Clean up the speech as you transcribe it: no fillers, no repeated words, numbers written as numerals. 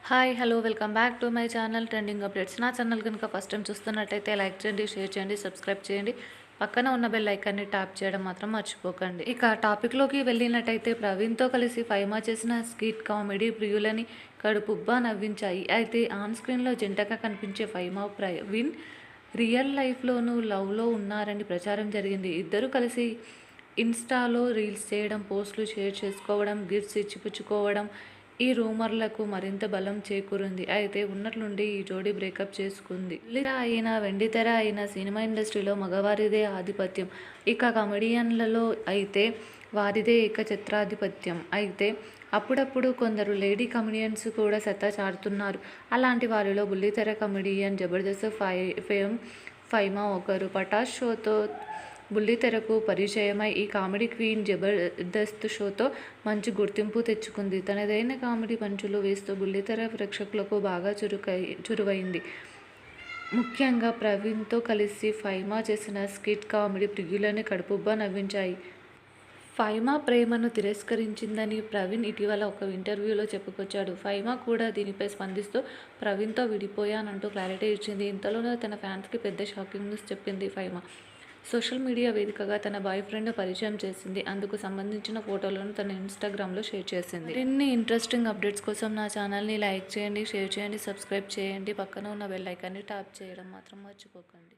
Hi hello welcome back to my channel trending updates. నా channel కనుక first time చూస్తున్నట్టయితే like చేయండి, share చేయండి, సబ్స్క్రైబ్ చేయండి. పక్కన ఉన్న బెల్ ఐకాన్ని ట్యాప్ చేయడం మాత్రం మర్చిపోకండి. ఇక టాపిక్లోకి వెళ్ళినట్టయితే ప్రవీణ్తో కలిసి ఫైమా చేసిన స్కిట్ కామెడీ ప్రియులని కడుపుబ్బా నవ్వించాయి. అయితే ఆన్ స్క్రీన్లో జంటగా కనిపించే ఫైమా ప్రవీణ్ రియల్ లైఫ్లోనూ లవ్లో ఉన్నారని ప్రచారం జరిగింది. ఇద్దరు కలిసి ఇన్స్టాలో రీల్స్ చేయడం, పోస్టులు షేర్ చేసుకోవడం, గిఫ్ట్స్ ఇచ్చిపుచ్చుకోవడం ఈ రూమర్లకు మరింత బలం చేకూరింది. అయితే ఉన్నట్లుండి ఈ జోడీ బ్రేకప్ చేసుకుంది. బుల్లితెర అయినా వెండితెర అయినా సినిమా ఇండస్ట్రీలో మగవారిదే ఆధిపత్యం. ఇక కమెడియన్లలో అయితే వారిదే ఏకఛత్రాధిపత్యం. అయితే అప్పుడప్పుడు కొందరు లేడీ కమెడియన్స్ కూడా సత్తా చాటుతున్నారు. అలాంటి వారిలో బుల్లితెర కమెడియన్ జబర్దస్త్ ఫేమ్ ఫైమా ఒకరు. పటాస్ షోతో బుల్లితెరకు పరిచయమై ఈ కామెడీ క్వీన్ జబర్దస్త్ షోతో మంచి గుర్తింపు తెచ్చుకుంది. తనదైన కామెడీ పంచులు వేస్తూ బుల్లితెర ప్రేక్షకులకు బాగా చురువైంది. ముఖ్యంగా ప్రవీణ్తో కలిసి ఫైమా చేసిన స్కిట్ కామెడీ ప్రియులని కడుపుబ్బా నవ్వించాయి. ఫైమా ప్రేమను తిరస్కరించిందని ప్రవీణ్ ఇటీవల ఒక ఇంటర్వ్యూలో చెప్పుకొచ్చాడు. ఫైమా కూడా దీనిపై స్పందిస్తూ ప్రవీణ్తో విడిపోయానంటూ క్లారిటీ ఇచ్చింది. ఇంతలోనే తన ఫ్యాన్స్కి పెద్ద షాకింగ్ న్యూస్ చెప్పింది ఫైమా. సోషల్ మీడియా వేదికగా తన బాయ్ ఫ్రెండ్ను పరిచయం చేసింది. అందుకు సంబంధించిన ఫోటోలను తన ఇన్స్టాగ్రామ్లో షేర్ చేసింది. మరిన్ని ఇంట్రెస్టింగ్ అప్డేట్స్ కోసం నా ఛానల్ని లైక్ చేయండి, షేర్ చేయండి, సబ్స్క్రైబ్ చేయండి. పక్కన ఉన్న బెల్ ఐకాన్ని ట్యాప్ చేయడం మాత్రం మర్చిపోకండి.